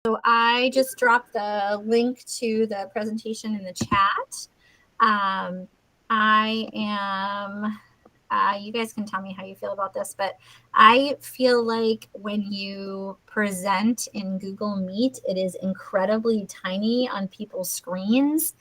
So I just dropped the link to the presentation in the chat. I am, you guys can tell me how you feel about this, but I feel like when you present in Google Meet, it is incredibly tiny on people's screens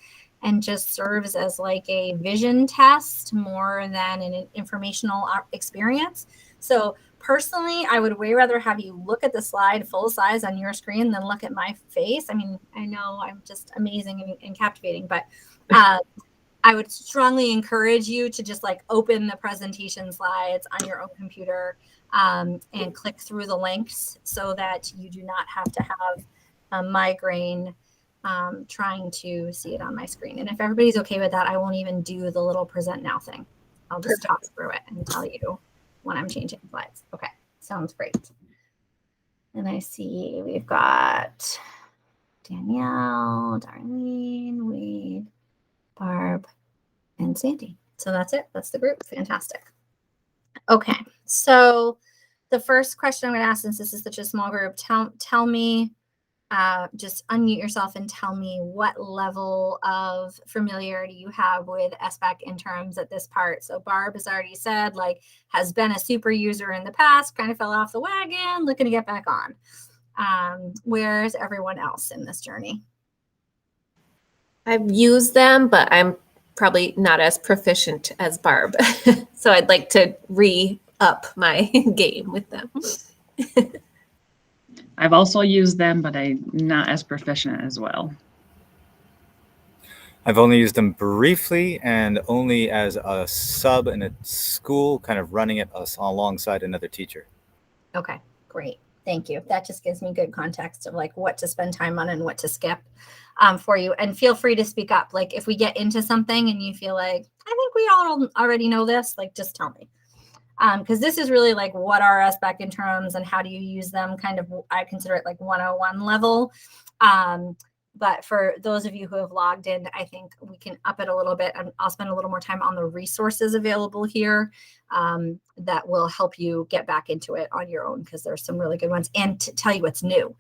and just serves as like a vision test more than an informational experience. So personally, I would way rather have you look at the slide full size on your screen than look at my face. I mean, I know I'm just amazing and captivating, but I would strongly encourage you to just like open the presentation slides on your own computer and click through the links so that you do not have to have a migraine trying to see it on my screen. And if everybody's okay with that, I won't even do the little present now thing. I'll just talk through it and tell you when I'm changing slides. Okay, sounds great. And I see we've got Danielle, Darlene, Wade, Barb, and Sandy. So that's it. That's the group. Fantastic. Okay, so the first question I'm going to ask, since this is such a small group, tell me, just unmute yourself and tell me what level of familiarity you have with SBAC interims at this part. So Barb has already said, like, has been a super user in the past, kind of fell off the wagon, looking to get back on. Where's everyone else in this journey? I've used them, but I'm probably not as proficient as Barb. So I'd like to re-up my game with them. I've also used them, but I'm not as proficient as well. I've only used them briefly and only as a sub in a school, kind of running it alongside another teacher. Okay, great. Thank you. That just gives me good context of like what to spend time on and what to skip for you. And feel free to speak up. Like if we get into something and you feel like, I think we all already know this, like just tell me. Because this is really like what are SBAC interims and how do you use them, kind of, I consider it like 101 level. But for those of you who have logged in, I think we can up it a little bit, and I'll spend a little more time on the resources available here that will help you get back into it on your own, because there's some really good ones, and to tell you what's new,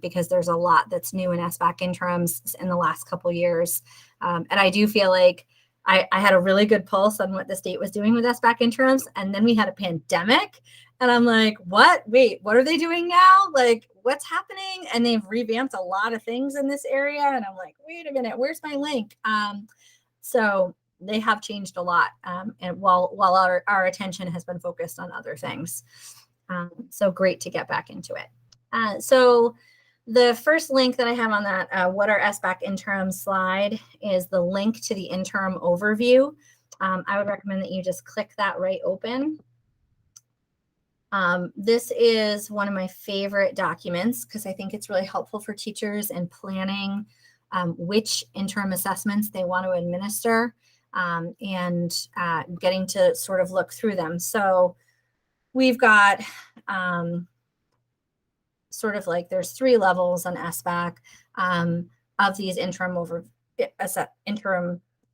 because there's a lot that's new in SBAC interims in the last couple of years. And I do feel like I had a really good pulse on what the state was doing with SBAC interims, and then we had a pandemic, and I'm like, what? Wait, what are they doing now? Like, what's happening? And they've revamped a lot of things in this area, and I'm like, wait a minute, where's my link? So they have changed a lot, and while our attention has been focused on other things. So great to get back into it. So the first link that I have on that what are SBAC interims slide is the link to the interim overview. I would recommend that you just click that right open. This is one of my favorite documents because I think it's really helpful for teachers in planning which interim assessments they want to administer and getting to sort of look through them. So we've got sort of like there's 3 levels on SBAC of these interim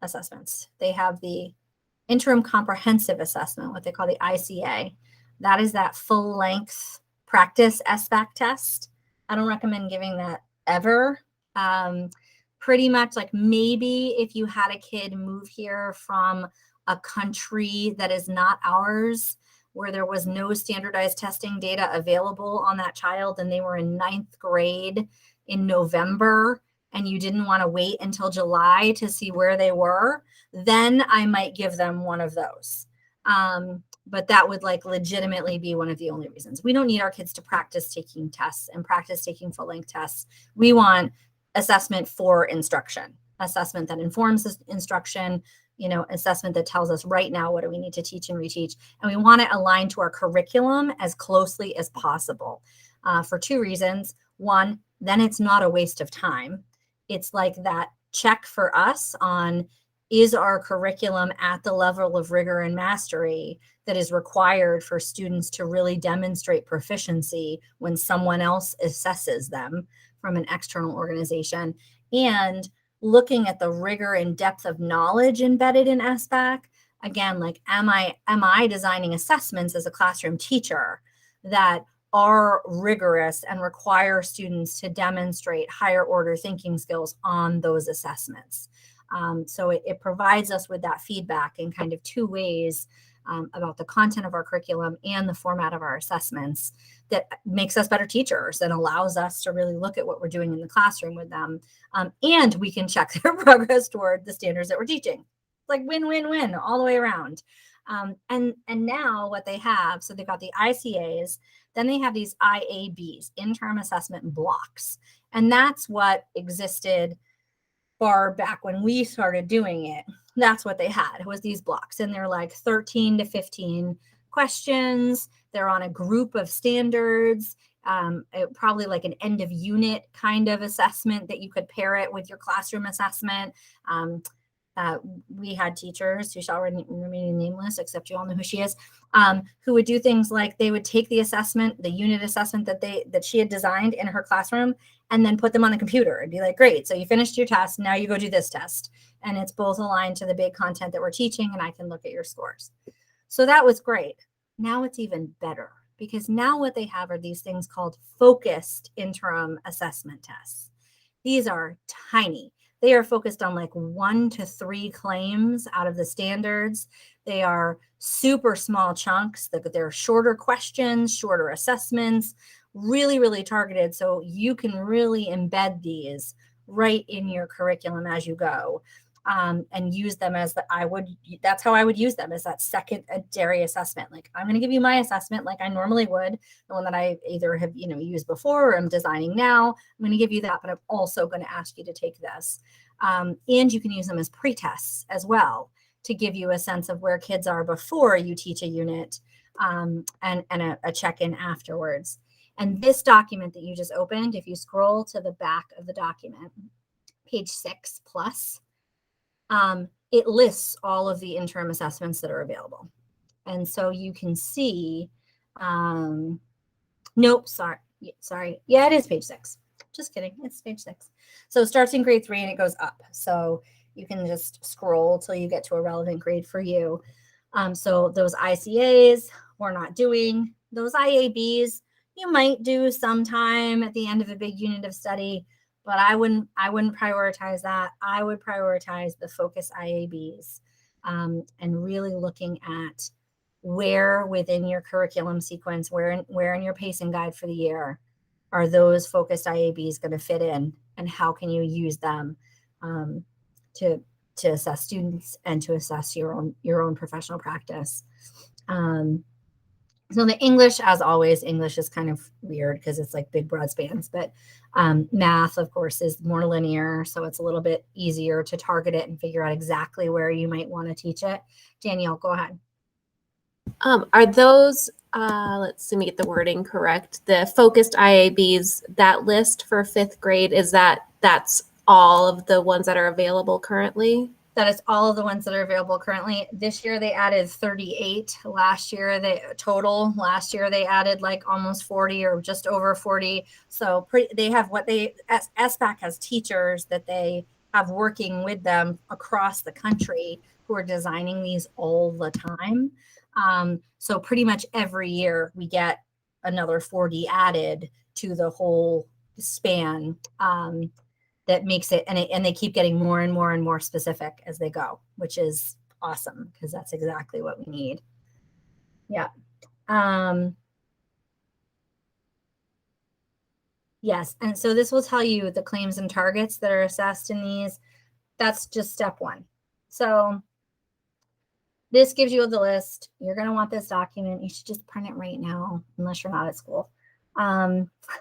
assessments. They have the interim comprehensive assessment, what they call the ICA. That is that full length practice SBAC test. I don't recommend giving that ever. Pretty much like maybe if you had a kid move here from a country that is not ours, where there was no standardized testing data available on that child and they were in 9th grade in November and you didn't want to wait until July to see where they were, then I might give them one of those. But that would like legitimately be one of the only reasons. We don't need our kids to practice taking tests and practice taking full length tests. We want assessment for instruction, assessment that informs instruction, assessment that tells us right now what do we need to teach and reteach. And we want to align to our curriculum as closely as possible for 2 reasons. One, then it's not a waste of time. It's like that check for us on, is our curriculum at the level of rigor and mastery that is required for students to really demonstrate proficiency when someone else assesses them from an external organization? And looking at the rigor and depth of knowledge embedded in SBAC, again, like am I designing assessments as a classroom teacher that are rigorous and require students to demonstrate higher order thinking skills on those assessments. So it provides us with that feedback in kind of two ways about the content of our curriculum and the format of our assessments that makes us better teachers and allows us to really look at what we're doing in the classroom with them. And we can check their progress toward the standards that we're teaching. Like win, win, win all the way around. And now what they have, so they've got the ICAs, then they have these IABs, interim assessment blocks. And that's what existed far back when we started doing it. That's what they had. It was these blocks, and they're like 13 to 15 questions. They're on a group of standards, probably like an end of unit kind of assessment that you could pair it with your classroom assessment. We had teachers who shall remain nameless, except you all know who she is, who would do things like they would take the assessment, the unit assessment that she had designed in her classroom, and then put them on the computer and be like, great, so you finished your test, now you go do this test. And it's both aligned to the big content that we're teaching, and I can look at your scores. So that was great. Now it's even better, because now what they have are these things called focused interim assessment tests. These are tiny. They are focused on like 1 to 3 claims out of the standards. They are super small chunks. They're shorter questions, shorter assessments, really, really targeted. So you can really embed these right in your curriculum as you go. And use them as that's how I would use them, as that secondary assessment. Like, I'm going to give you my assessment like I normally would, the one that I either have, used before or I'm designing now. I'm going to give you that, but I'm also going to ask you to take this. And you can use them as pre-tests as well to give you a sense of where kids are before you teach a unit, and a check-in afterwards. And this document that you just opened, if you scroll to the back of the document, page 6 plus, it lists all of the interim assessments that are available. And so you can see, nope, sorry. Yeah, it is page 6. Just kidding. It's page 6. So it starts in grade 3 and it goes up. So you can just scroll till you get to a relevant grade for you. So those ICAs we're not doing. Those IABs you might do sometime at the end of a big unit of study, but I wouldn't prioritize that. I would prioritize the focus IABs, and really looking at where within your curriculum sequence, where in your pacing guide for the year are those focused IABs going to fit in, and how can you use them to assess students and to assess your own professional practice. So the English, as always, English is kind of weird because it's like big broad spans, but math, of course, is more linear. So it's a little bit easier to target it and figure out exactly where you might want to teach it. Danielle, go ahead. Are those, let me get the wording correct, the focused IABs, that list for 5th grade, that's all of the ones that are available currently? That is all of the ones that are available currently. This year they added 38. Last year they added like almost 40 or just over 40. So they have SBAC has teachers that they have working with them across the country who are designing these all the time. So pretty much every year we get another 40 added to the whole span. That makes it, and they keep getting more and more and more specific as they go, which is awesome because that's exactly what we need. Yeah. Yes. And so this will tell you the claims and targets that are assessed in these. That's just step 1. So this gives you the list. You're going to want this document. You should just print it right now, unless you're not at school.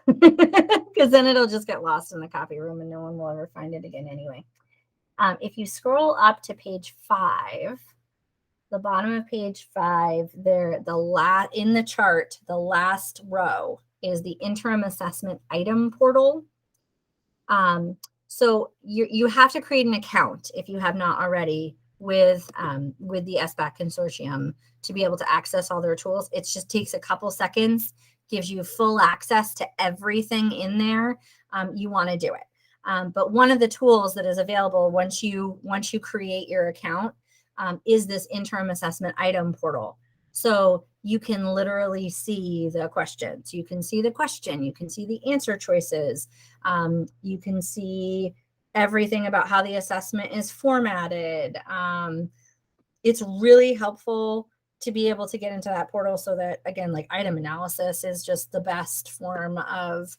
Because then it'll just get lost in the copy room and no one will ever find it again anyway. If you scroll up to page 5, the bottom of page 5, there, in the chart, the last row is the interim assessment item portal. So you have to create an account if you have not already with the SBAC consortium to be able to access all their tools. It just takes a couple seconds, gives you full access to everything in there. You want to do it. But one of the tools that is available once you create your account is this interim assessment item portal. So you can literally see the questions. You can see the question. You can see the answer choices. You can see everything about how the assessment is formatted. It's really helpful to be able to get into that portal so that, again, like item analysis is just the best form of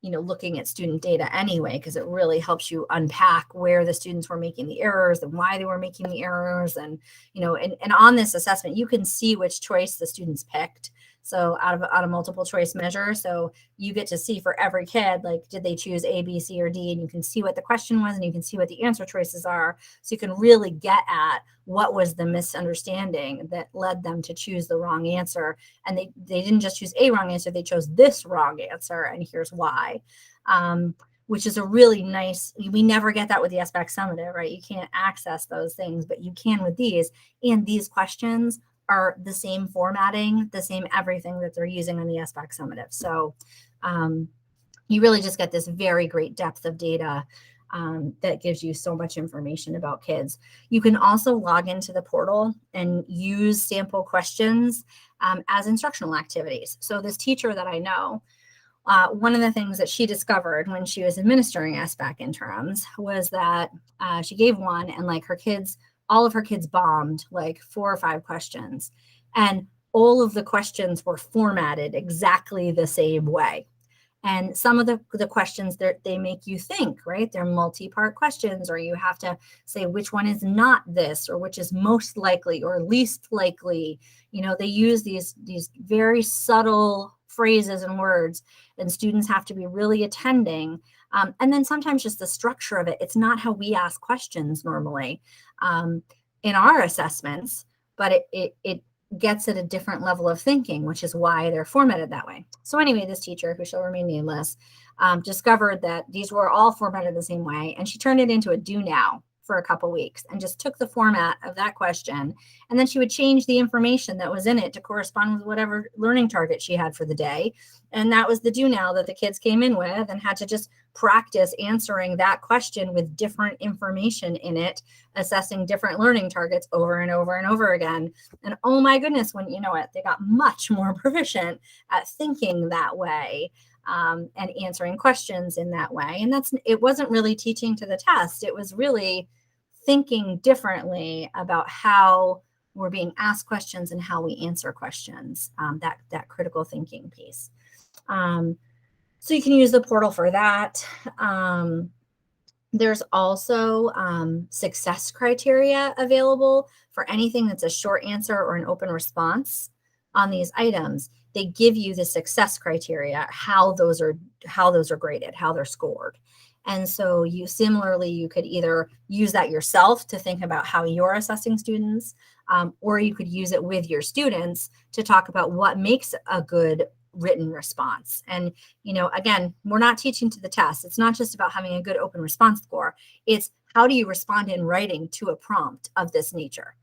looking at student data anyway, because it really helps you unpack where the students were making the errors and why they were making the errors. And, and on this assessment, you can see which choice the students picked. So out of multiple choice measure. So you get to see for every kid, like, did they choose A, B, C, or D? And you can see what the question was, and you can see what the answer choices are. So you can really get at what was the misunderstanding that led them to choose the wrong answer. And they didn't just choose a wrong answer, they chose this wrong answer, and here's why. Which is a really nice, we never get that with the SBAC summative, right? You can't access those things, but you can with these. And these questions are the same formatting, the same everything that they're using on the SBAC summative. So you really just get this very great depth of data that gives you so much information about kids. You can also log into the portal and use sample questions as instructional activities. So this teacher that I know, one of the things that she discovered when she was administering SBAC interims was that she gave one, and like all of her kids bombed like 4 or 5 questions, and all of the questions were formatted exactly the same way. And some of the questions, they make you think, right? They're multi-part questions, or you have to say which one is not this, or which is most likely or least likely. They use these very subtle phrases and words, and students have to be really attending. And then sometimes just the structure of it, it's not how we ask questions normally in our assessments, but it gets at a different level of thinking, which is why they're formatted that way. So anyway, this teacher, who shall remain nameless, discovered that these were all formatted the same way, and she turned it into a do now for a couple weeks and just took the format of that question, and then she would change the information that was in it to correspond with whatever learning target she had for the day. And that was the do now that the kids came in with, and had to just practice answering that question with different information in it, assessing different learning targets over and over and over again. And oh my goodness, when you know it, they got much more proficient at thinking that way. And answering questions in that way. And it wasn't really teaching to the test. It was really thinking differently about how we're being asked questions and how we answer questions, that critical thinking piece. So you can use the portal for that. There's also success criteria available for anything that's a short answer or an open response on these items. They give you the success criteria, how those are graded, how they're scored. And so you could either use that yourself to think about how you're assessing students, or you could use it with your students to talk about what makes a good written response. And, again, we're not teaching to the test. It's not just about having a good open response score. It's how do you respond in writing to a prompt of this nature?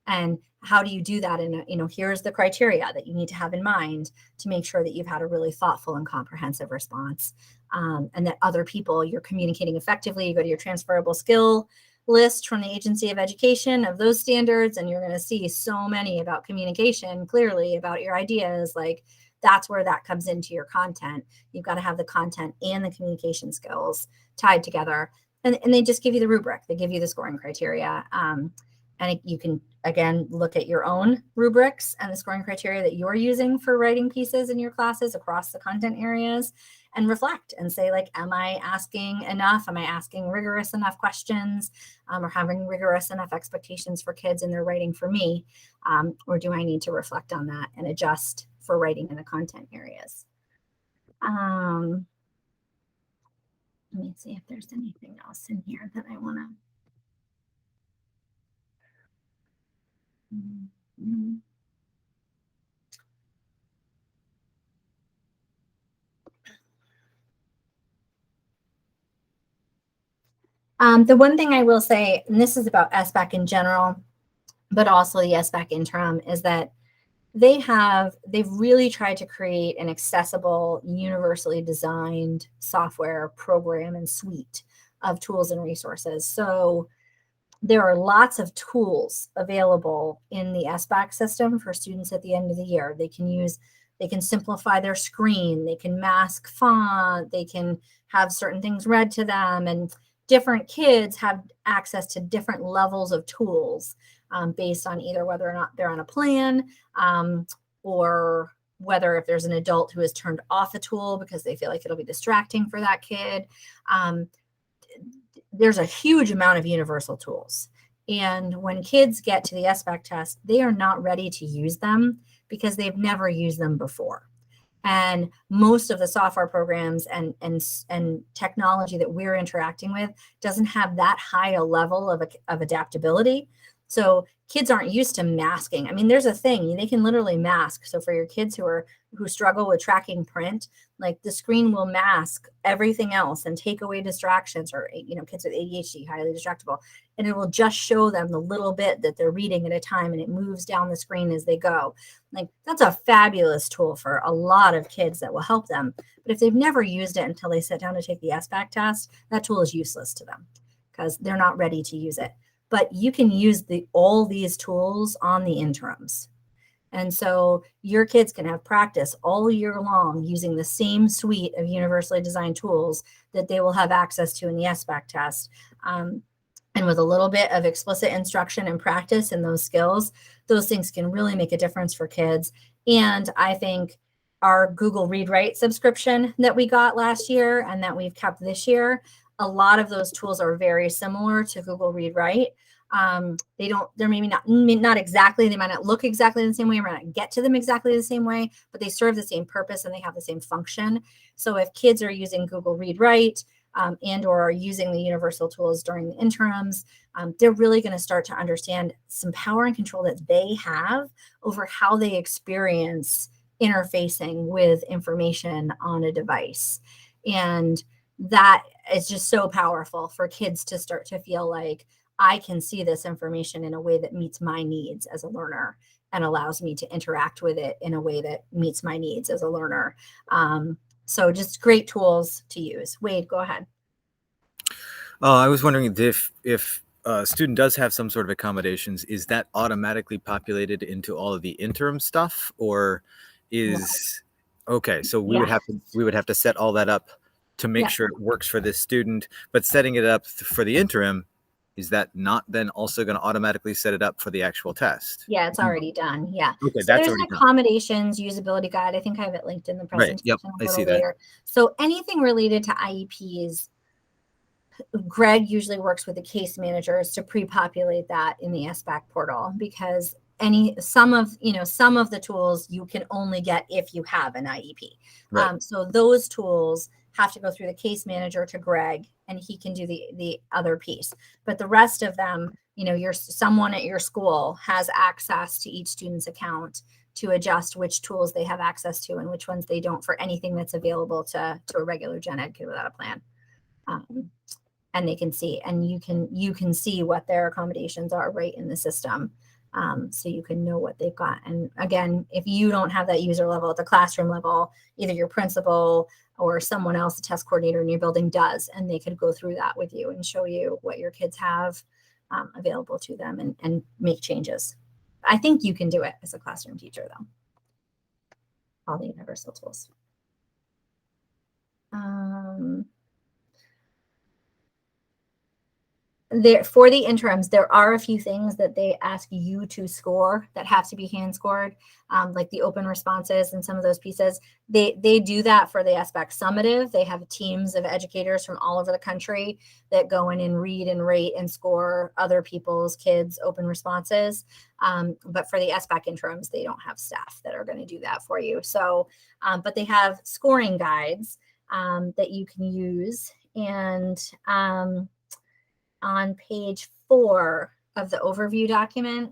And how do you do that? And, here's the criteria that you need to have in mind to make sure that you've had a really thoughtful and comprehensive response, and that other people, you're communicating effectively. You go to your transferable skill list from the Agency of Education of those standards, and you're going to see so many about communication, clearly about your ideas. Like, that's where that comes into your content. You've got to have the content and the communication skills tied together. And they just give you the rubric. They give you the scoring criteria. And you can, again, look at your own rubrics and the scoring criteria that you're using for writing pieces in your classes across the content areas, and reflect and say, like, am I asking enough? Am I asking rigorous enough questions, or having rigorous enough expectations for kids in their writing for me? Or do I need to reflect on that and adjust for writing in the content areas? Let me see if there's anything else in here that I want to. The one thing I will say, and this is about SBAC in general, but also the SBAC interim, is that they've really tried to create an accessible, universally designed software program and suite of tools and resources. So there are lots of tools available in the SBAC system for students at the end of the year. They can simplify their screen, they can mask font, they can have certain things read to them, and different kids have access to different levels of tools based on either whether or not they're on a plan or whether if there's an adult who has turned off a tool because they feel like it'll be distracting for that kid. There's a huge amount of universal tools. And when kids get to the SBAC test, they are not ready to use them because they've never used them before. And most of the software programs and technology that we're interacting with doesn't have that high a level of adaptability. So kids aren't used to masking. I mean, there's a thing, they can literally mask. So for your kids who struggle with tracking print, like the screen will mask everything else and take away distractions, or, kids with ADHD, highly distractible, and it will just show them the little bit that they're reading at a time, and it moves down the screen as they go. Like, that's a fabulous tool for a lot of kids that will help them. But if they've never used it until they sit down to take the SBAC test, that tool is useless to them because they're not ready to use it. But you can use all these tools on the interims. And so your kids can have practice all year long using the same suite of universally designed tools that they will have access to in the SBAC test. And with a little bit of explicit instruction and practice in those skills, those things can really make a difference for kids. And I think our Google Read Write subscription that we got last year and that we've kept this year, a lot of those tools are very similar to Google Read Write. They're maybe not exactly, they might not look exactly the same way, or might not get to them exactly the same way, but they serve the same purpose and they have the same function. So if kids are using Google Read Write and or are using the universal tools during the interims, they're really going to start to understand some power and control that they have over how they experience interfacing with information on a device. And that is just so powerful for kids to start to feel like, I can see this information in a way that meets my needs as a learner and allows me to interact with it in a way that meets my needs as a learner. So just great tools to use. Wade, go ahead. I was wondering if a student does have some sort of accommodations, is that automatically populated into all of the interim stuff, or is okay? So we would have to set all that up to make sure it works for this student, but setting it up for the interim, is that not then also going to automatically set it up for the actual test? Yeah, it's already done. Yeah. Okay, so that's there's already an done. accommodations usability guide. I think I have it linked in the presentation Right. Yep. a I little see later. So anything related to IEPs, Greg usually works with the case managers to pre-populate that in the SBAC portal, because some of the tools you can only get if you have an IEP. Right. So those tools have to go through the case manager to Greg, and he can do the other piece. But the rest of them, someone at your school has access to each student's account to adjust which tools they have access to and which ones they don't for anything that's available to a regular gen ed kid without a plan. And they can see, and you can see what their accommodations are right in the system. So you can know what they've got. And again, if you don't have that user level at the classroom level, either your principal or someone else, a test coordinator in your building does, and they could go through that with you and show you what your kids have available to them and make changes. I think you can do it as a classroom teacher, though. All the universal tools. For the interims, there are a few things that they ask you to score that have to be hand scored, like the open responses and some of those pieces. They do that for the SBAC summative. They have teams of educators from all over the country that go in and read and rate and score other people's kids' open responses. But for the SBAC interims, they don't have staff that are going to do that for you. So, but they have scoring guides that you can use. And on page 4 of the overview document,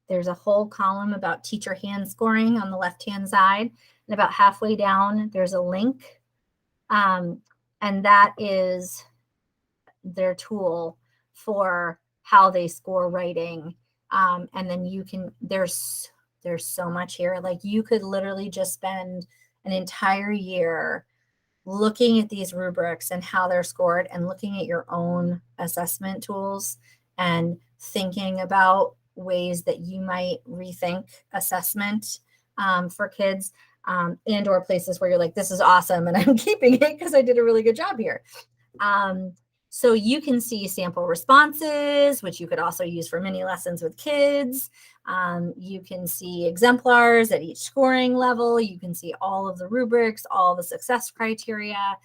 there's a whole column about teacher hand scoring on the left-hand side. And about halfway down, there's a link. And that is their tool for how they score writing. And then there's so much here. Like, you could literally just spend an entire year looking at these rubrics and how they're scored and looking at your own assessment tools and thinking about ways that you might rethink assessment for kids, and or places where you're like, this is awesome and I'm keeping it because I did a really good job here. So you can see sample responses, which you could also use for mini lessons with kids. You can see exemplars at each scoring level. You can see all of the rubrics, all the success criteria,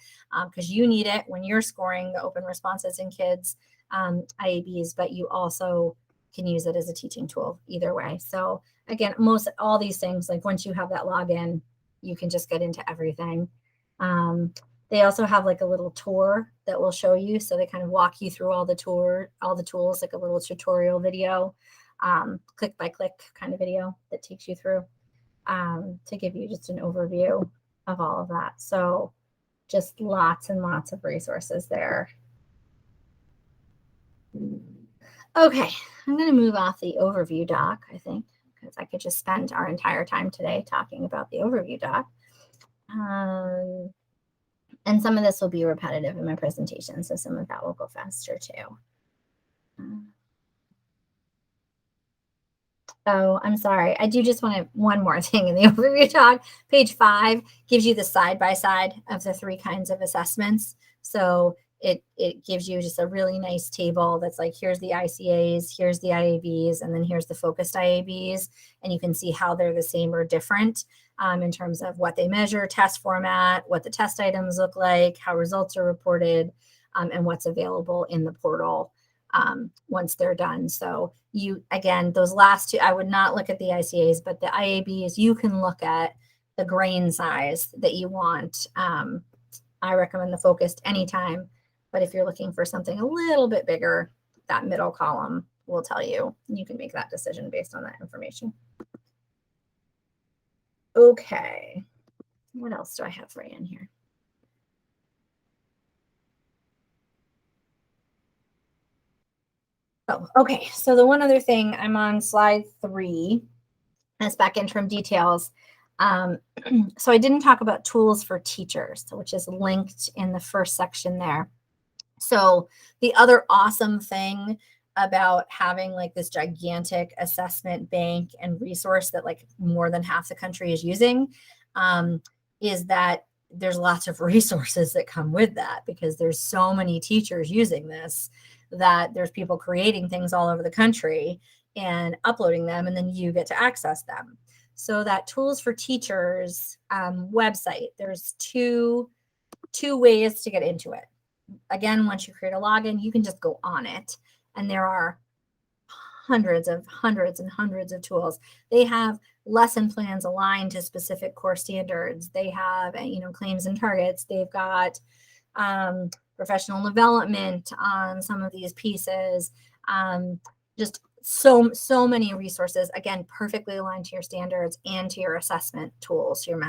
because you need it when you're scoring the open responses in kids IABs, but you also can use it as a teaching tool either way. So again, most all these things, like once you have that login, you can just get into everything. They also have like a little tour that will show you. So they kind of walk you through all the tools, like a little tutorial video, click by click kind of video that takes you through to give you just an overview of all of that. So just lots and lots of resources there. Okay, I'm going to move off the overview doc, I think, because I could just spend our entire time today talking about the overview doc. And some of this will be repetitive in my presentation, so some of that will go faster too. Oh, I'm sorry. I do just want to, one more thing in the overview talk. Page 5 gives you the side-by-side of the 3 kinds of assessments. So it gives you just a really nice table that's like, here's the ICAs, here's the IABs, and then here's the focused IABs. And you can see how they're the same or different in terms of what they measure, test format, what the test items look like, how results are reported, and what's available in the portal once they're done. So you, again, those last 2, I would not look at the ICAs, but the IABs, you can look at the grain size that you want. I recommend the focused anytime, but if you're looking for something a little bit bigger, that middle column will tell you. You can make that decision based on that information. Okay, what else do I have for you in here? Oh, okay. So the one other thing, I'm on slide 3, SBAC Interim details. So I didn't talk about tools for teachers, which is linked in the first section there. So the other awesome thing about having like this gigantic assessment bank and resource that like more than half the country is using is that there's lots of resources that come with that, because there's so many teachers using this that there's people creating things all over the country and uploading them, and then you get to access them. So that Tools for Teachers website, there's two ways to get into it. Again, once you create a login, you can just go on it, and there are hundreds and hundreds of tools. They have lesson plans aligned to specific core standards. They have, claims and targets. They've got professional development on some of these pieces. Just so many resources, again, perfectly aligned to your standards and to your assessment tools, your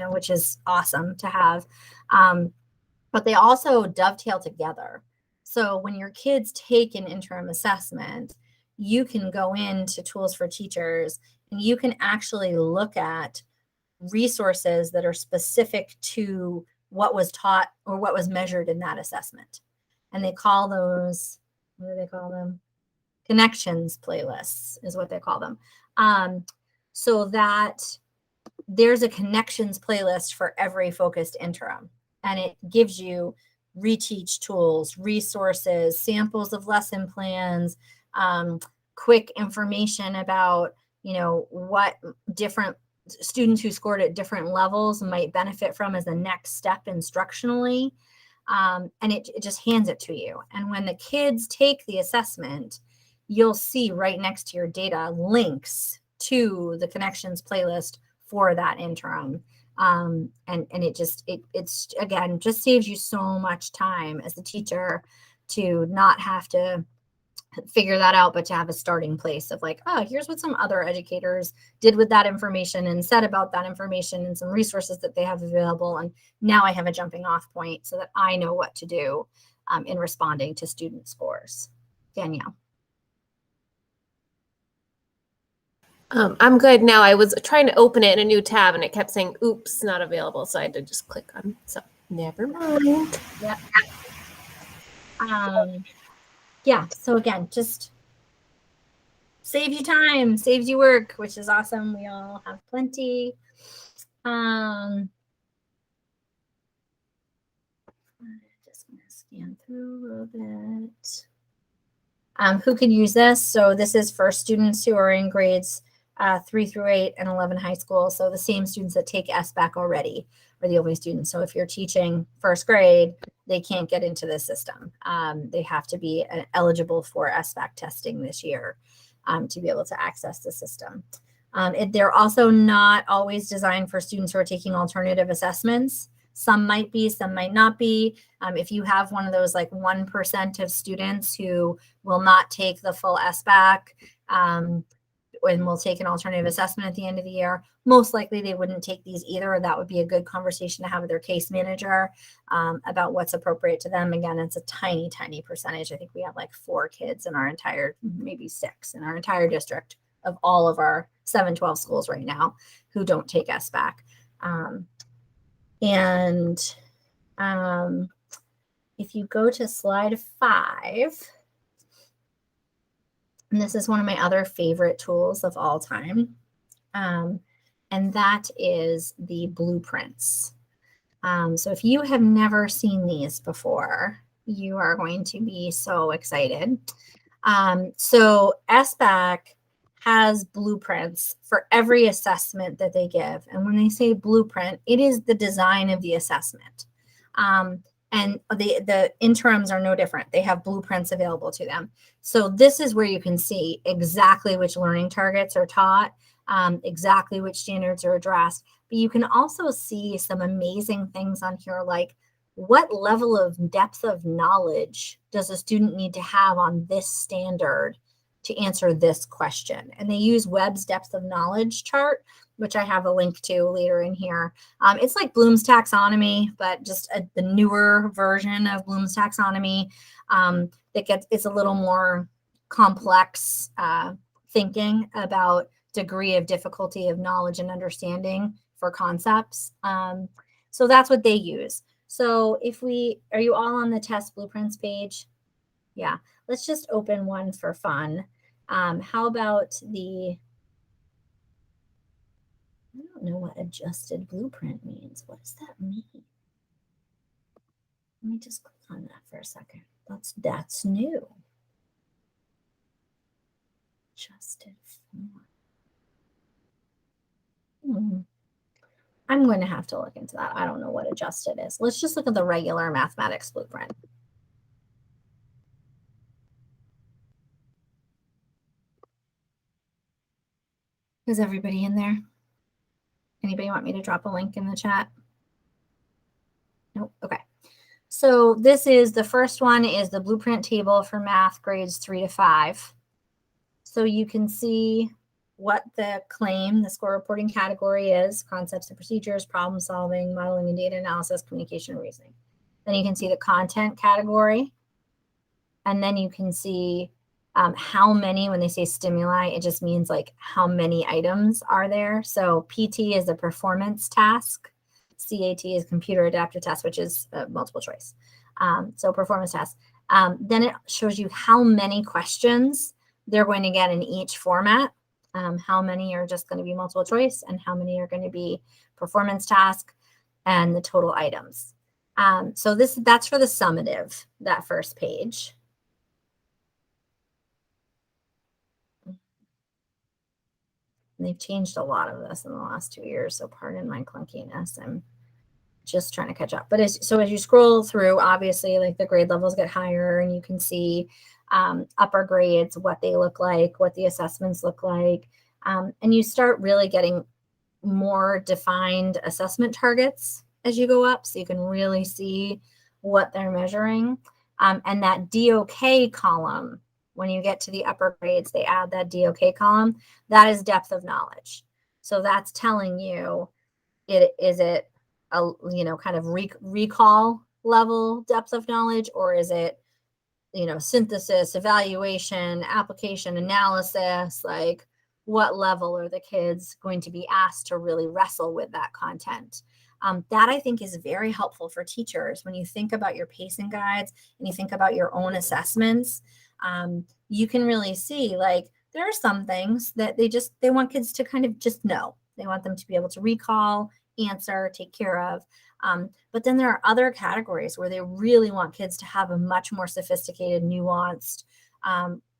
which is awesome to have. But they also dovetail together. So when your kids take an interim assessment, you can go into Tools for Teachers and you can actually look at resources that are specific to what was taught or what was measured in that assessment. And they call those, what do they call them? Connections playlists is what they call them. So that there's a connections playlist for every focused interim. And it gives you reteach tools, resources, samples of lesson plans, quick information about, what different students who scored at different levels might benefit from as the next step instructionally. And it just hands it to you. And when the kids take the assessment, you'll see right next to your data links to the connections playlist for that interim. And it's again, just saves you so much time as a teacher to not have to figure that out, but to have a starting place of like, oh, here's what some other educators did with that information and said about that information and some resources that they have available. And now I have a jumping off point so that I know what to do in responding to student scores. Danielle. I'm good now. I was trying to open it in a new tab and it kept saying, oops, not available. So I had to just click on. So Never mind. Yep. Yeah, so again, just save you time, saves you work, which is awesome. We all have plenty. Just gonna scan through a little bit. Who can use this? So this is for students who are in grades 3 through 8 and 11 high school. So the same students that take SBAC already are the only students. So if you're teaching first grade, they can't get into the system. They have to be eligible for SBAC testing this year to be able to access the system. They're also not always designed for students who are taking alternative assessments. Some might be, some might not be. If you have one of those like 1% of students who will not take the full SBAC and will take an alternative assessment at the end of the year, most likely they wouldn't take these either. That would be a good conversation to have with their case manager about what's appropriate to them. Again, it's a tiny, tiny percentage. I think we have like 4 kids in our entire, maybe 6 in our entire district of all of our 712 schools right now who don't take SBAC. If you go to slide 5, and this is one of my other favorite tools of all time, and that is the blueprints. So if you have never seen these before, you are going to be so excited. So SBAC has blueprints for every assessment that they give. And when they say blueprint, it is the design of the assessment. And the interims are no different. They have blueprints available to them. So this is where you can see exactly which learning targets are taught, exactly which standards are addressed. But you can also see some amazing things on here, like what level of depth of knowledge does a student need to have on this standard to answer this question? And they use Webb's depth of knowledge chart, which I have a link to later in here. It's like Bloom's taxonomy, but just the newer version of Bloom's taxonomy it's a little more complex thinking about degree of difficulty of knowledge and understanding for concepts. So that's what they use. So are you all on the test blueprints page? Yeah, let's just open one for fun. How about I don't know what adjusted blueprint means. What does that mean? Let me just click on that for a second. That's new. Adjusted form. I'm going to have to look into that. I don't know what adjusted is. Let's just look at the regular mathematics blueprint. Is everybody in there? Anybody want me to drop a link in the chat? Nope. Okay. So this is the first one is the blueprint table for math grades 3 to 5. So you can see what the score reporting category is: concepts and procedures, problem solving, modeling and data analysis, communication and reasoning. Then you can see the content category. And then you can see how many, when they say stimuli, it just means like how many items are there. So PT is a performance task. CAT is computer adaptive test, which is multiple choice. So performance test. Then it shows you how many questions they're going to get in each format. How many are just going to be multiple choice and how many are going to be performance task, and the total items. So that's for the summative, that first page. And they've changed a lot of this in the last 2 years, so pardon my clunkiness. I'm just trying to catch up. But as you scroll through, obviously, like the grade levels get higher, and you can see upper grades, what they look like, what the assessments look like. And you start really getting more defined assessment targets as you go up, so you can really see what they're measuring. And that DOK column, when you get to the upper grades, they add that DOK column. That is depth of knowledge. So that's telling you, is it a kind of recall level depth of knowledge, or is it synthesis, evaluation, application, analysis? Like, what level are the kids going to be asked to really wrestle with that content? That I think is very helpful for teachers. When you think about your pacing guides and you think about your own assessments, you can really see like there are some things that they want kids to kind of just know. They want them to be able to recall, answer, take care of. But then there are other categories where they really want kids to have a much more sophisticated, nuanced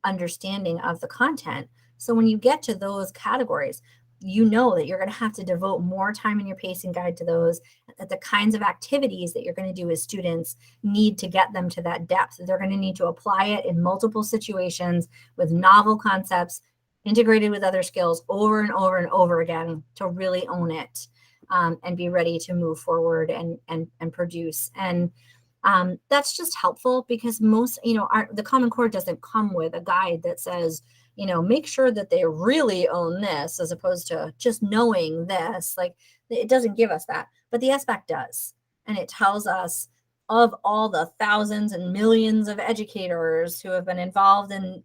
understanding of the content. So when you get to those categories, you know that you're going to have to devote more time in your pacing guide to those, that the kinds of activities that you're going to do as students need to get them to that depth. They're going to need to apply it in multiple situations with novel concepts integrated with other skills over and over and over again to really own it, and be ready to move forward and produce. And that's just helpful because most, the Common Core doesn't come with a guide that says, make sure that they really own this as opposed to just knowing this. Like, it doesn't give us that, but the SBAC does. And it tells us of all the thousands and millions of educators who have been involved in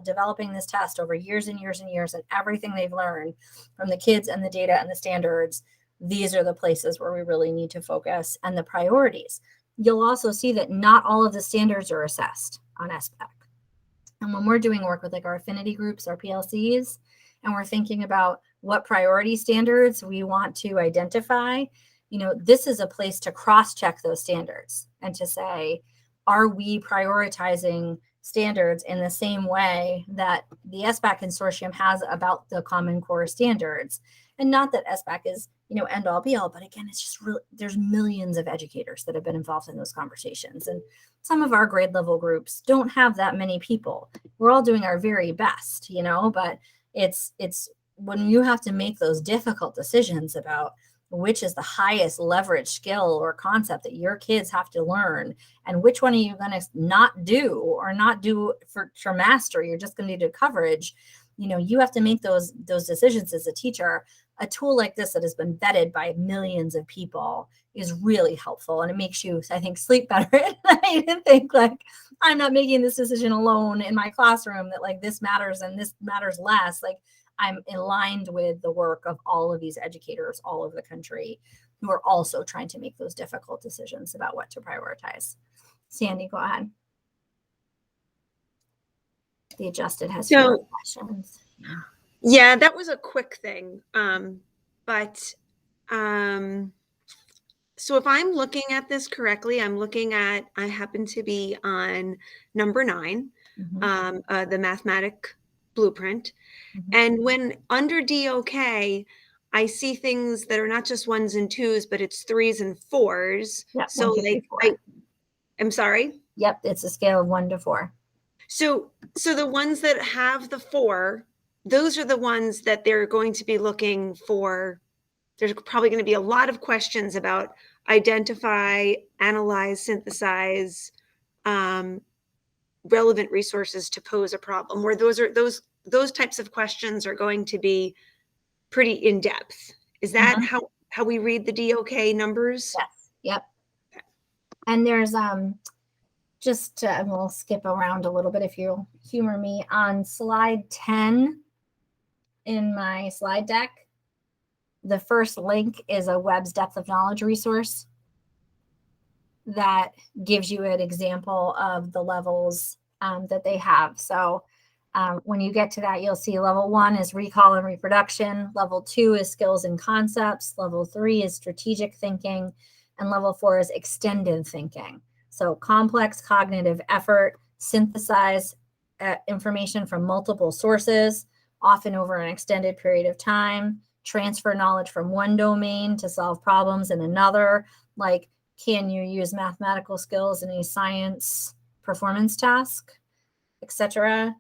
developing this test over years and years and years, and everything they've learned from the kids and the data and the standards, these are the places where we really need to focus and the priorities. You'll also see that not all of the standards are assessed on SBAC. And when we're doing work with like our affinity groups, our PLCs, and we're thinking about what priority standards we want to identify, this is a place to cross-check those standards and to say, are we prioritizing standards in the same way that the SBAC Consortium has about the Common Core standards? And not that SBAC is, end all be all, but again, it's just really, there's millions of educators that have been involved in those conversations. And some of our grade level groups don't have that many people. We're all doing our very best, but it's when you have to make those difficult decisions about which is the highest leverage skill or concept that your kids have to learn, and which one are you going to not do for mastery, you're just going to do coverage. You have to make those decisions as a teacher. A tool like this that has been vetted by millions of people is really helpful, and it makes you, I think, sleep better at night and think like, I'm not making this decision alone in my classroom, that like this matters and this matters less. Like, I'm aligned with the work of all of these educators all over the country who are also trying to make those difficult decisions about what to prioritize. Sandy, go ahead. The adjusted has fewer questions. Yeah, that was a quick thing. So if I'm looking at this correctly, I happen to be on number 9, the mathematic blueprint. And when under DOK, I see things that are not just 1s and 2s, but it's 3s and 4s. Yep, so I'm sorry? Yep, it's a scale of 1 to 4. So the ones that have the 4, those are the ones that they're going to be looking for. There's probably going to be a lot of questions about identify, analyze, synthesize, relevant resources to pose a problem, where those types of questions are going to be pretty in depth. Is that how we read the DOK numbers? Yes. Yep. And there's we'll skip around a little bit if you'll humor me. On slide 10 in my slide deck, the first link is a Webb's Depth of Knowledge resource that gives you an example of the levels that they have. So when you get to that, you'll see level 1 is recall and reproduction. Level 2 is skills and concepts. Level 3 is strategic thinking. And level 4 is extended thinking. So complex cognitive effort, synthesize information from multiple sources, often over an extended period of time, transfer knowledge from one domain to solve problems in another. Like, can you use mathematical skills in a science performance task, etc.?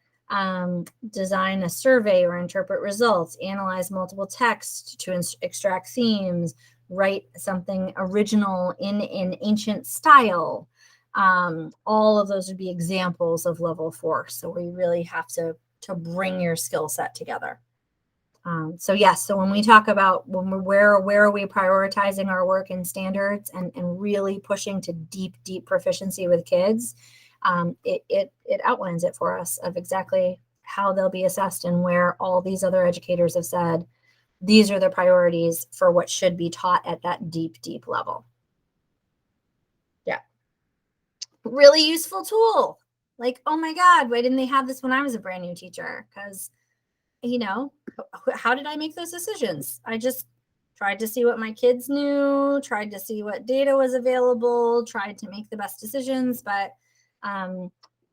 Design a survey or interpret results, analyze multiple texts to extract themes, write something original in an ancient style. All of those would be examples of level 4. So we really have to bring your skill set together. So yes, so when we talk about where are we prioritizing our work in standards and really pushing to deep proficiency with kids, it outlines it for us of exactly how they'll be assessed and where all these other educators have said these are the priorities for what should be taught at that deep, deep level. Yeah. Really useful tool. Like, oh my God, why didn't they have this when I was a brand new teacher? Because, you know, how did I make those decisions? I just tried to see what my kids knew, tried to see what data was available, tried to make the best decisions. But,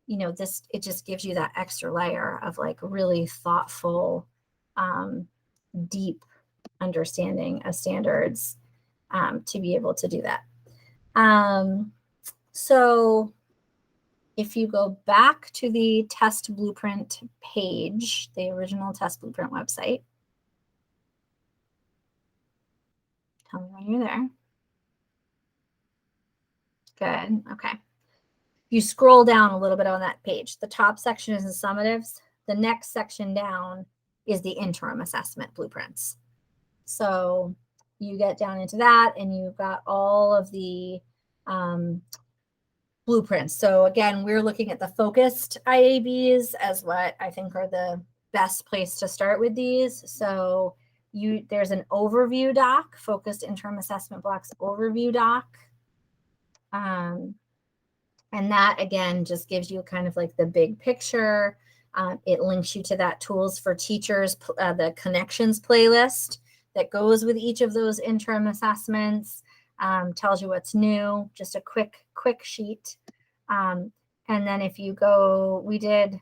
you know, it just gives you that extra layer of like really thoughtful, deep understanding of standards to be able to do that. So if you go back to the test blueprint page, the original test blueprint website, tell me when you're there. Good. Okay. You scroll down a little bit on that page. The top section is the summatives. The next section down is the interim assessment blueprints. So you get down into that and you've got all of the blueprints. So again, we're looking at the focused IABs as what I think are the best place to start with these. So there's an overview doc, focused interim assessment blocks overview doc. And that again just gives you kind of like the big picture. It links you to that tools for teachers, the connections playlist that goes with each of those interim assessments. Tells you what's new, just a quick sheet. And then if you go, we did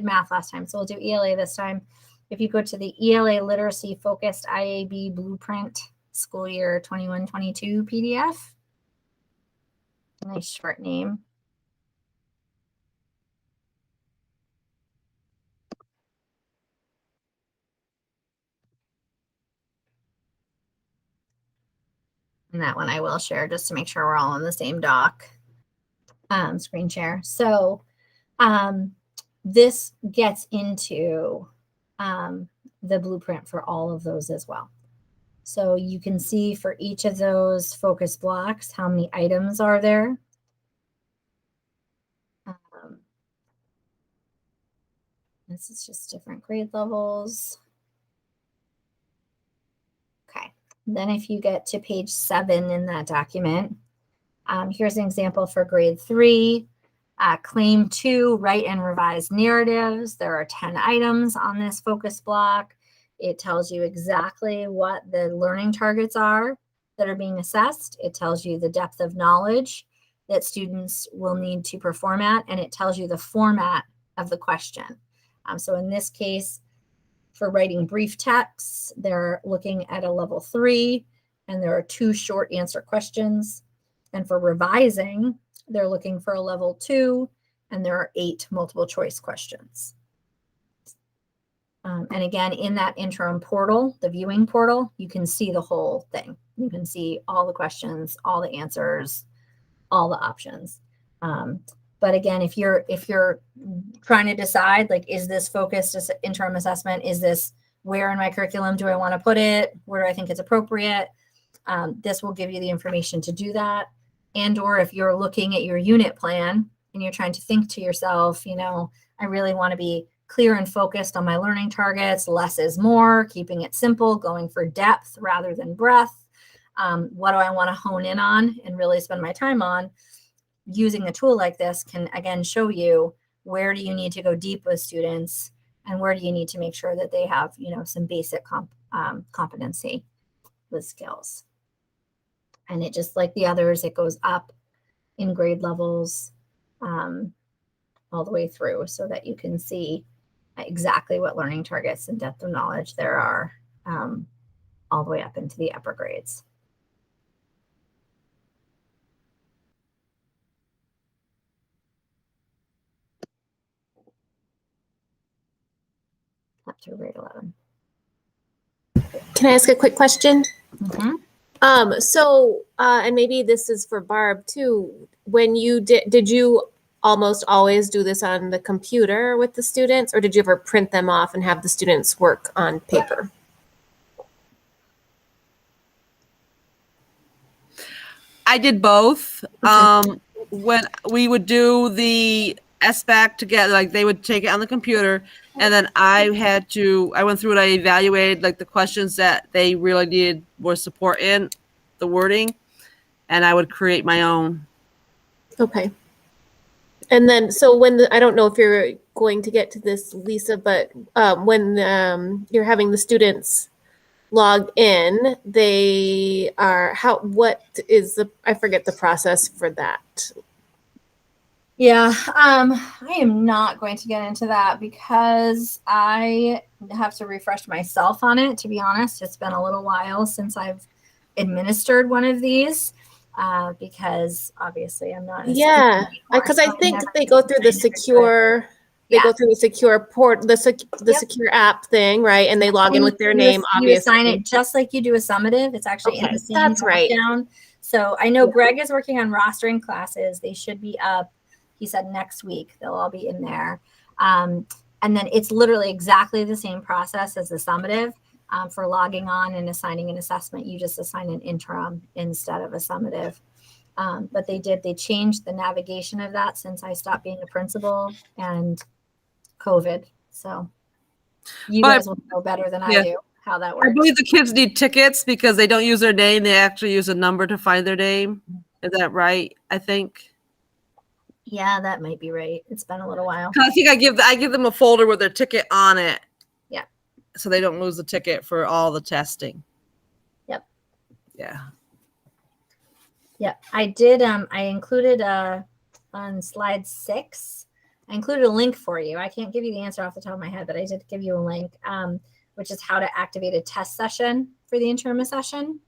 math last time, so we'll do ELA this time. If you go to the ELA literacy focused IAB blueprint school year 21-22 PDF, nice short name. And that one I will share just to make sure we're all on the same doc, screen share. So this gets into the blueprint for all of those as well. So you can see for each of those focus blocks, how many items are there. This is just different grade levels. Okay. Then if you get to page 7 in that document, here's an example for grade 3. Claim 2, write and revise narratives. There are 10 items on this focus block. It tells you exactly what the learning targets are that are being assessed. It tells you the depth of knowledge that students will need to perform at, and it tells you the format of the question. So in this case, for writing brief texts, they're looking at a level 3, and there are 2 short answer questions. And for revising, they're looking for a level 2, and there are 8 multiple choice questions. And again, in that interim portal, the viewing portal, you can see the whole thing. You can see all the questions, all the answers, all the options. But again, if you're trying to decide, like, is this focused as interim assessment? Is this where in my curriculum do I want to put it? Where do I think it's appropriate? This will give you the information to do that. And or if you're looking at your unit plan and you're trying to think to yourself, you know, I really want to be clear and focused on my learning targets. Less is more, keeping it simple, going for depth rather than breadth. What do I want to hone in on and really spend my time on? Using a tool like this can, again, show you where do you need to go deep with students and where do you need to make sure that they have, you know, some basic competency with skills. And it just like the others, it goes up in grade levels all the way through so that you can see exactly what learning targets and depth of knowledge there are all the way up into the upper grades. Up to grade 11. Can I ask a quick question? Mm-hmm. And maybe this is for Barb too. When you did you almost always do this on the computer with the students, or did you ever print them off and have the students work on paper? I did both. Okay. When we would do the SBAC together, like they would take it on the computer, and then I went through it, I evaluated like the questions that they really needed more support in, the wording, and I would create my own. Okay. And then, so I don't know if you're going to get to this, Lisa, but when you're having the students log in, I forget the process for that. Yeah, I am not going to get into that because I have to refresh myself on it, to be honest. It's been a little while since I've administered one of these. Because obviously I'm not. Yeah, because I think they go through the secure. They go through the secure port, the secure app thing, right? And they log in with their name. Obviously, you assign it just like you do a summative. It's actually in the same. That's right. Down. So I know Greg is working on rostering classes. They should be up. He said next week they'll all be in there. And then it's literally exactly the same process as the summative. For logging on and assigning an assessment, you just assign an interim instead of a summative. But they changed the navigation of that since I stopped being a principal and COVID. So you guys will know better than I do how that works. I believe the kids need tickets because they don't use their name. They actually use a number to find their name. Is that right? I think. Yeah, that might be right. It's been a little while. I think I give them a folder with their ticket on it. Yeah. So they don't lose the ticket for all the testing. Yep. Yeah. Yeah, I did. I included on slide 6. I included a link for you. I can't give you the answer off the top of my head, but I did give you a link, which is how to activate a test session for the interim assessment.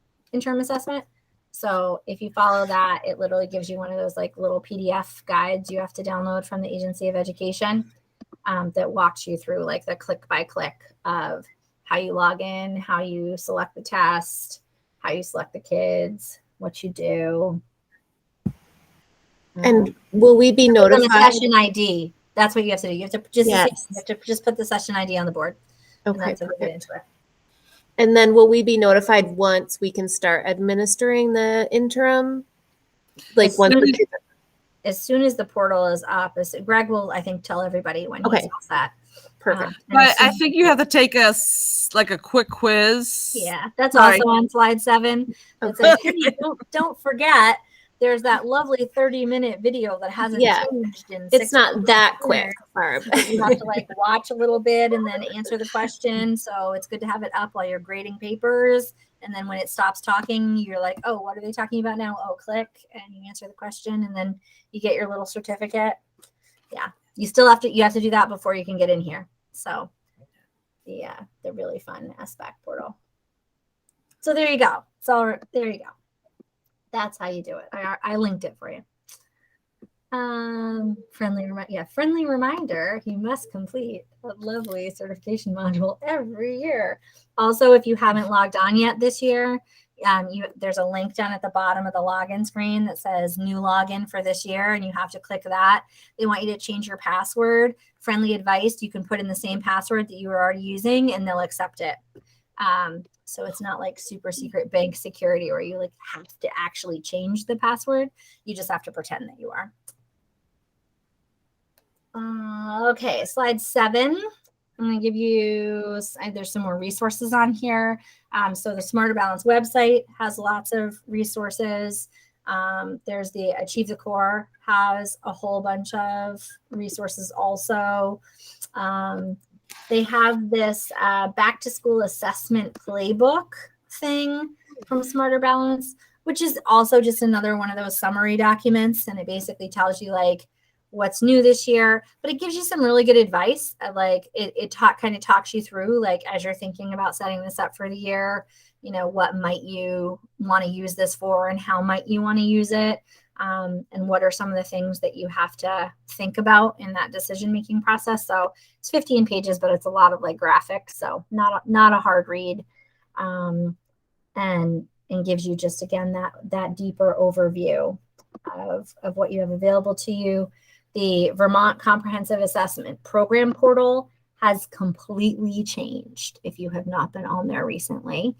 So if you follow that, it literally gives you one of those like little PDF guides you have to download from the Agency of Education that walks you through like the click by click of how you log in, how you select the test, how you select the kids, what you do. And will we be notified? The session ID. That's what you have to do. You have to just put the session ID on the board. Okay. And that's how we get into it. And then will we be notified once we can start administering the interim? Like as soon as the portal is up, Greg will, I think, tell everybody when he tells that. Perfect. But I think you have to take a quick quiz. Yeah, that's also on slide 7. It says, hey, don't forget, there's that lovely 30-minute video that hasn't changed in 6 It's not that quick, Barb. You have to like watch a little bit and then answer the question. So it's good to have it up while you're grading papers. And then when it stops talking, you're like, oh, what are they talking about now? Oh, click, and you answer the question, and then you get your little certificate. Yeah, you have to do that before you can get in here. So yeah, the really fun SBAC portal. So there you go. So there you go. That's how you do it. I linked it for you. Friendly reminder, you must complete a lovely certification module every year. Also, if you haven't logged on yet this year, there's a link down at the bottom of the login screen that says new login for this year, and you have to click that. They want you to change your password. Friendly advice, you can put in the same password that you were already using and they'll accept it. So it's not like super secret bank security where you like have to actually change the password. You just have to pretend that you are. Okay, slide 7. I'm going to give you, there's some more resources on here. So the Smarter Balance website has lots of resources. There's the Achieve the Core has a whole bunch of resources also. They have this back to school assessment playbook thing from Smarter Balance, which is also just another one of those summary documents. And it basically tells you like what's new this year, but it gives you some really good advice. Like it kind of talks you through, like, as you're thinking about setting this up for the year, you know, what might you want to use this for and how might you want to use it? And what are some of the things that you have to think about in that decision-making process? So it's 15 pages, but it's a lot of like graphics. So not a hard read, and gives you just, again, that deeper overview of what you have available to you. The Vermont Comprehensive Assessment Program portal has completely changed if you have not been on there recently.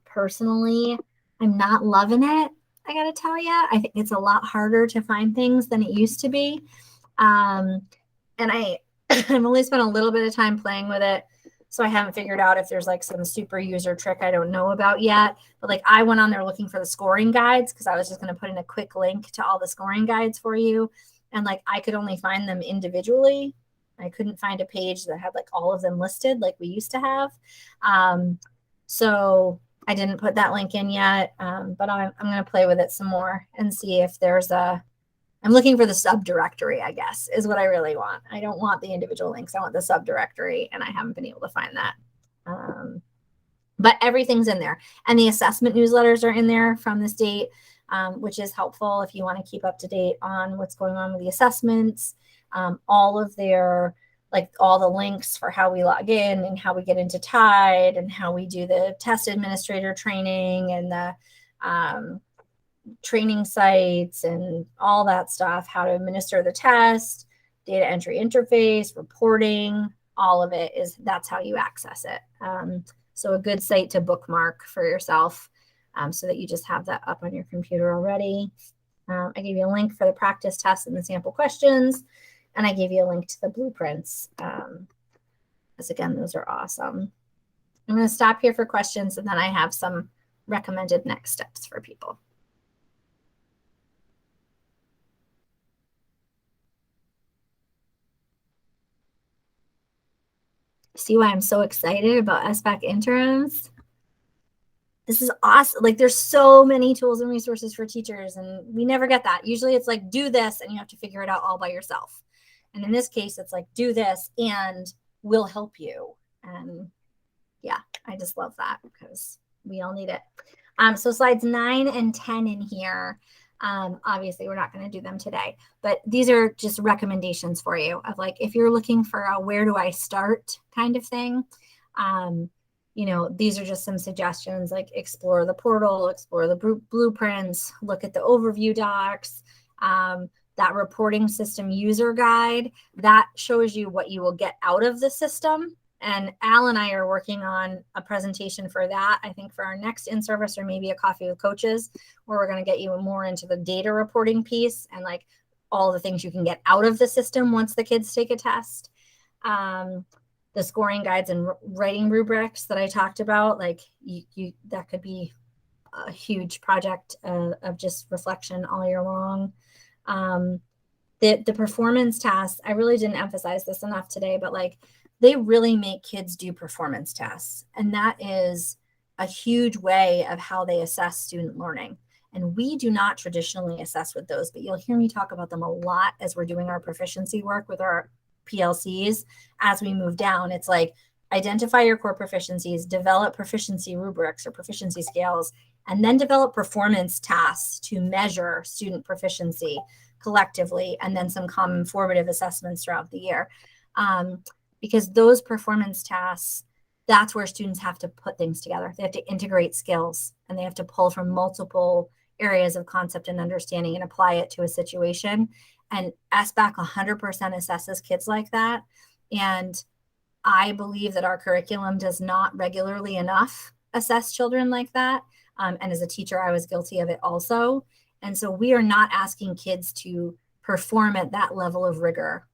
Personally, I'm not loving it. I got to tell you, I think it's a lot harder to find things than it used to be. And I've only spent a little bit of time playing with it. So I haven't figured out if there's like some super user trick I don't know about yet. But like I went on there looking for the scoring guides because I was just going to put in a quick link to all the scoring guides for you. And like I could only find them individually. I couldn't find a page that had like all of them listed like we used to have. So I didn't put that link in yet, but I'm going to play with it some more and see if there's I'm looking for the subdirectory, I guess, is what I really want. I don't want the individual links. I want the subdirectory, and I haven't been able to find that. But everything's in there. And the assessment newsletters are in there from the state, which is helpful if you want to keep up to date on what's going on with the assessments. All of their, like all the links for how we log in and how we get into Tide and how we do the test administrator training and the training sites and all that stuff, how to administer the test, data entry interface, reporting, all of it that's how you access it. So a good site to bookmark for yourself so that you just have that up on your computer already. I gave you a link for the practice test and the sample questions, and I gave you a link to the blueprints because again, those are awesome. I'm going to stop here for questions, and then I have some recommended next steps for people. See why I'm so excited about SBAC Interims? This is awesome. Like there's so many tools and resources for teachers, and we never get that. Usually it's like, do this and you have to figure it out all by yourself. And in this case, it's like, do this and we'll help you. And yeah, I just love that because we all need it. So slides 9 and 10 in here. Obviously we're not going to do them today, but these are just recommendations for you of like, if you're looking for a where do I start kind of thing, you know, these are just some suggestions like explore the portal, explore the blueprints, look at the overview docs, that reporting system user guide that shows you what you will get out of the system. And Al and I are working on a presentation for that, I think for our next in-service or maybe a coffee with coaches, where we're going to get you more into the data reporting piece and like all the things you can get out of the system once the kids take a test. The scoring guides and writing rubrics that I talked about, like that could be a huge project of just reflection all year long. The performance tasks, I really didn't emphasize this enough today, but like, they really make kids do performance tests. And that is a huge way of how they assess student learning. And we do not traditionally assess with those, but you'll hear me talk about them a lot as we're doing our proficiency work with our PLCs. As we move down, it's like, identify your core proficiencies, develop proficiency rubrics or proficiency scales, and then develop performance tasks to measure student proficiency collectively, and then some common formative assessments throughout the year. Because those performance tasks, that's where students have to put things together. They have to integrate skills and they have to pull from multiple areas of concept and understanding and apply it to a situation. And SBAC 100% assesses kids like that. And I believe that our curriculum does not regularly enough assess children like that. And as a teacher, I was guilty of it also. And so we are not asking kids to perform at that level of rigor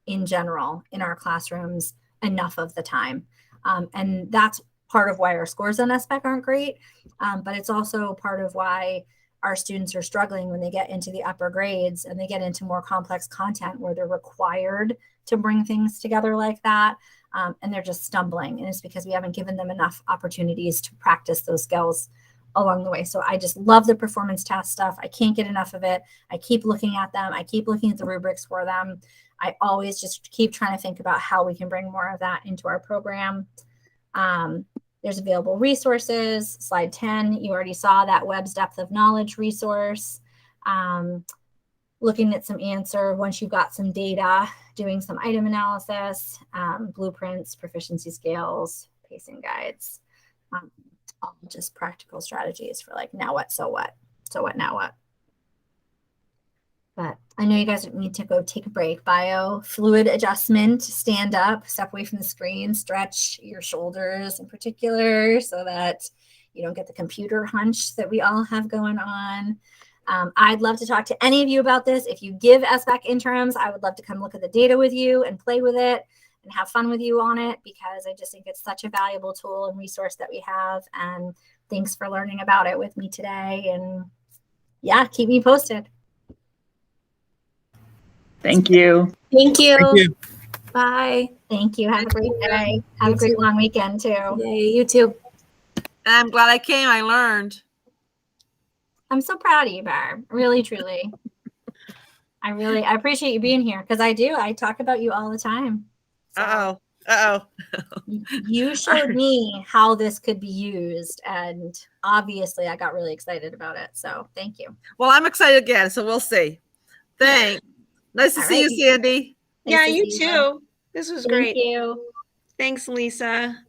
in general in our classrooms enough of the time. And that's part of why our scores on SBAC aren't great. But it's also part of why our students are struggling when they get into the upper grades and they get into more complex content where they're required to bring things together like that. And they're just stumbling. And it's because we haven't given them enough opportunities to practice those skills along the way. So I just love the performance task stuff. I can't get enough of it. I keep looking at them. I keep looking at the rubrics for them. I always just keep trying to think about how we can bring more of that into our program. There's available resources. Slide 10, you already saw that Webb's Depth of Knowledge resource. Looking at some answer once you've got some data, doing some item analysis, blueprints, proficiency scales, pacing guides, all just practical strategies for like, now what, so what, so what, now what. But I know you guys need to go take a break. Bio, fluid adjustment, stand up, step away from the screen, stretch your shoulders in particular so that you don't get the computer hunch that we all have going on. I'd love to talk to any of you about this. If you give SBAC interims, I would love to come look at the data with you and play with it and have fun with you on it, because I just think it's such a valuable tool and resource that we have. And thanks for learning about it with me today. And yeah, keep me posted. Thank you. Thank you. Thank you. Bye. Thank you. Have a great day. Have a great long weekend too. Yay, you too. And I'm glad I came. I learned. I'm so proud of you, Barb. Really, truly. I appreciate you being here, because I talk about you all the time. So you showed me how this could be used, and obviously I got really excited about it. So thank you. Well, I'm excited again, so we'll see. Thanks. Nice to All see right. you, Sandy. Nice Yeah, to you see too. This was great. Thank you. Thanks, Lisa.